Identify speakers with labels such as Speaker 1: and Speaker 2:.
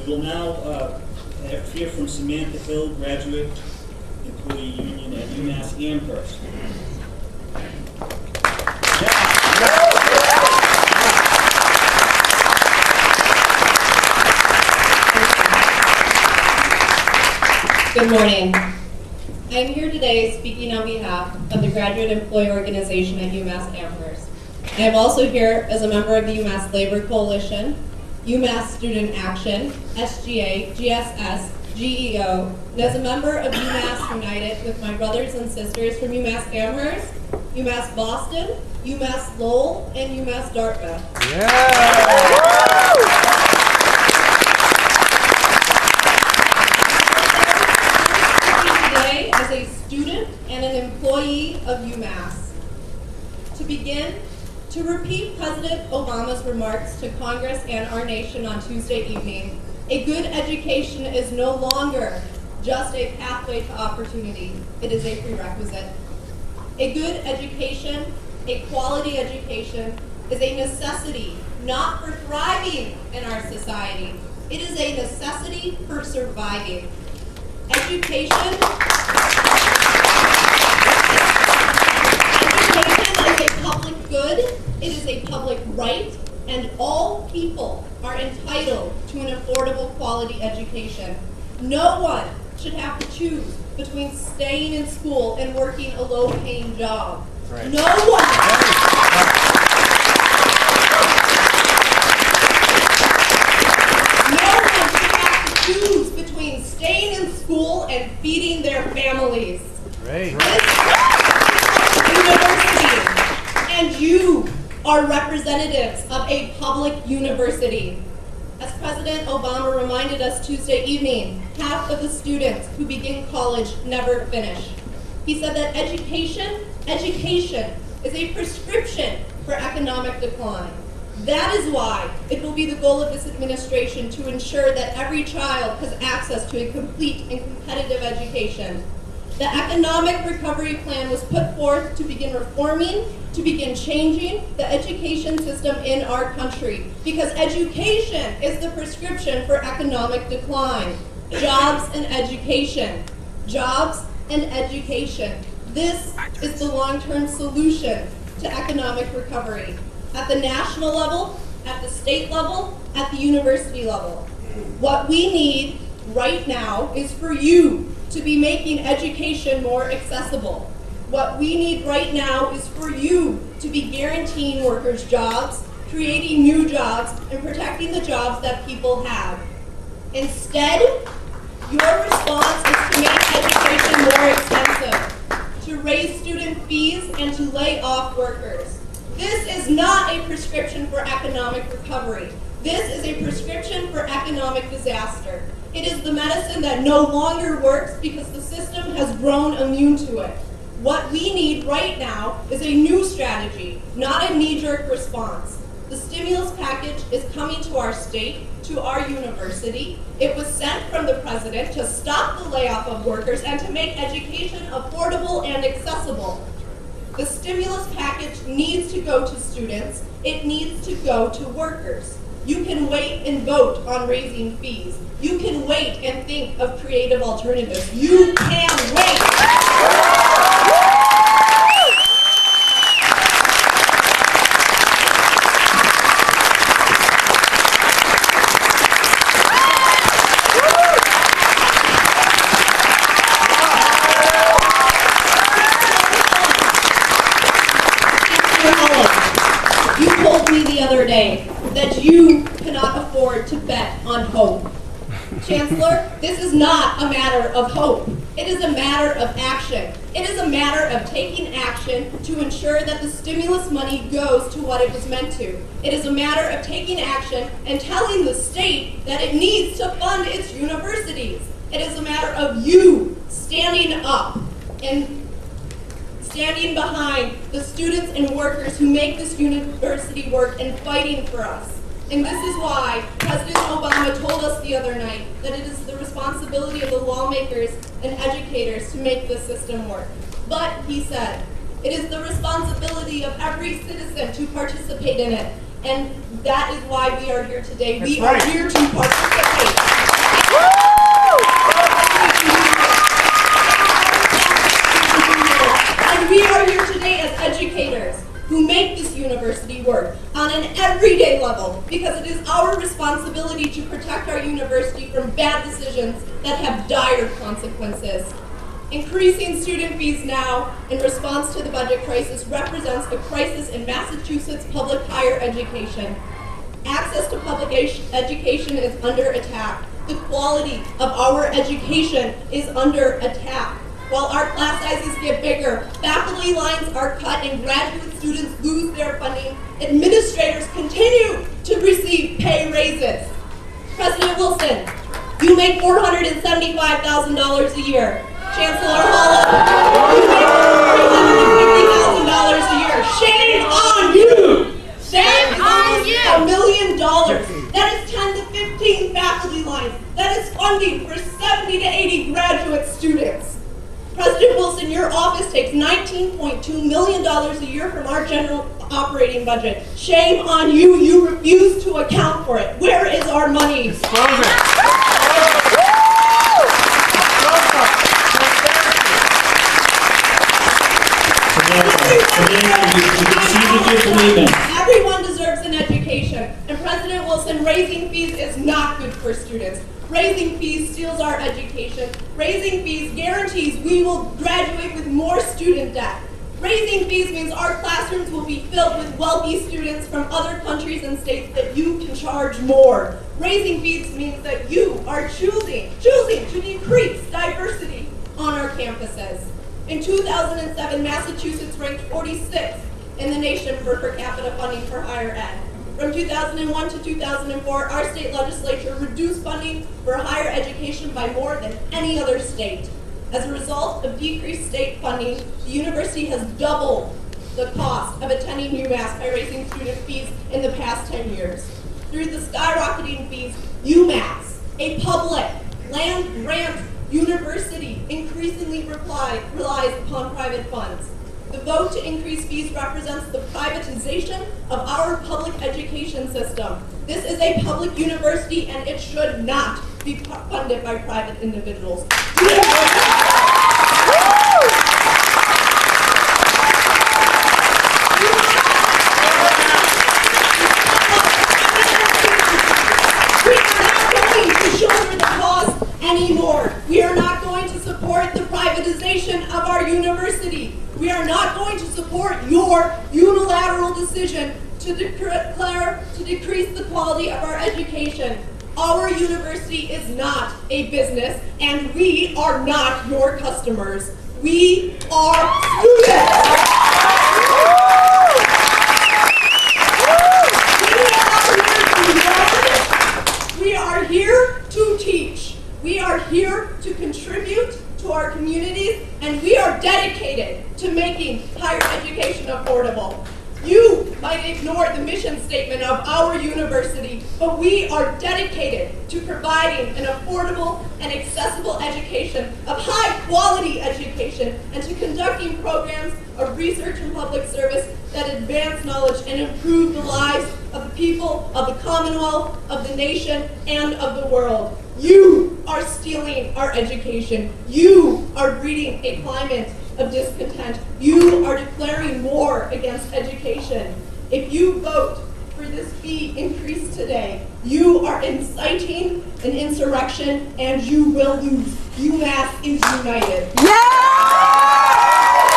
Speaker 1: We will now hear from Samantha Hill, Graduate Employee Union at UMass Amherst.
Speaker 2: Good morning. I am here today speaking on behalf of the Graduate Employee Organization at UMass Amherst. I am also here as a member of the UMass Labor Coalition, UMass Student Action, SGA, GSS, GEO, and as a member of UMass Unite I with my brothers and sisters from UMass Amherst, UMass Boston, UMass Lowell, and UMass Dartmouth. Today as a student and an employee of UMass. To begin, to repeat President Obama's remarks to Congress and our nation on Tuesday evening, a good education is no longer just a pathway to opportunity, it is a prerequisite. A good education, a quality education, is a necessity not for thriving in our society, it is a necessity for surviving. Education is a public good, it is a public right, and all people are entitled to an affordable quality education. No one should have to choose between staying in school and working a low-paying job. Right. No one should have to choose between staying in school and feeding their families.
Speaker 3: Great.
Speaker 2: This university, and you are representatives of a public university. As President Obama reminded us Tuesday evening, half of the students who begin college never finish. He said that education is a prescription for economic decline. That is why it will be the goal of this administration to ensure that every child has access to a complete and competitive education. The economic recovery plan was put forth to begin reforming, to begin changing the education system in our country, because education is the prescription for economic decline. Jobs and education. Jobs and education. This is the long-term solution to economic recovery. At the national level, at the state level, at the university level. What we need right now is for you to be making education more accessible. What we need right now is for you to be guaranteeing workers jobs, creating new jobs, and protecting the jobs that people have. Instead, your response is to make education more expensive, to raise student fees, and to lay off workers. This is not a prescription for economic recovery. This is a prescription for economic disaster. It is the medicine that no longer works because the system has grown immune to it. What we need right now is a new strategy, not a knee-jerk response. The stimulus package is coming to our state, to our university. It was sent from the president to stop the layoff of workers and to make education affordable and accessible. The stimulus package needs to go to students. It needs to go to workers. You can wait and vote on raising fees. You can wait and think of creative alternatives. You can wait. You told me the other day that you cannot afford to bet on hope. Chancellor, this is not a matter of hope. It is a matter of action. It is a matter of taking action to ensure that the stimulus money goes to what it was meant to. It is a matter of taking action and telling the state that it needs to fund its universities. It is a matter of you standing up and standing behind the students and workers who make this university work and fighting for us. And this is why President Obama told us the other night that it is the responsibility of the lawmakers and educators to make this system work. But, he said, it is the responsibility of every citizen to participate in it. And that is why we are here today. We are here to participate. responsibility to protect our university from bad decisions that have dire consequences. Increasing student fees now in response to the budget crisis represents a crisis in Massachusetts public higher education. Access to public education is under attack. The quality of our education is under attack. While our class sizes get bigger, faculty lines are cut, and graduate students lose their funding, administrators continue to receive pay raises. President Wilson, you make $475,000 a year. Chancellor Holland, you make $350,000 a year. Shame on you! That is almost $1 million. That is 10 to 15 faculty lines. That is funding for 70 to 80 graduate students. President Wilson, your office takes $19.2 million a year from our general operating budget. Shame on you. You refuse to account for it. Where is our money? Everyone deserves an education, and President Wilson, raising fees is not good for students. Raising fees steals our education. Raising fees guarantees we will graduate with more student debt. Raising fees means our classrooms will be filled with wealthy students from other countries and states that you can charge more. Raising fees means that you are choosing to decrease diversity on our campuses. In 2007, Massachusetts ranked 46th in the nation for per capita funding for higher ed. From 2001 to 2004, our state legislature reduced funding for higher education by more than any other state. As a result of decreased state funding, the university has doubled the cost of attending UMass by raising student fees in the past 10 years. Through the skyrocketing fees, UMass, a public, land-grant university, increasingly relies upon private funds. The vote to increase fees represents the privatization of our public education system. This is a public university, and it should not be funded by private individuals. Anymore. We are not going to support the privatization of our university. We are not going to support your unilateral decision to decrease the quality of our education. Our university is not a business, and we are not your customers. We are students. We are here to teach. We are here to contribute to our communities, and we are dedicated to making higher education affordable. You might ignore the mission statement of our university, but we are dedicated to providing an affordable and accessible education, of high-quality education, and to conducting programs of research and public service that advance knowledge and improve the lives of the people, of the Commonwealth, of the nation, and of the world. You are stealing our education. You are breeding a climate of discontent. You are declaring war against education. If you vote for this fee increase today, you are inciting an insurrection, and you will lose. UMass is united. Yeah!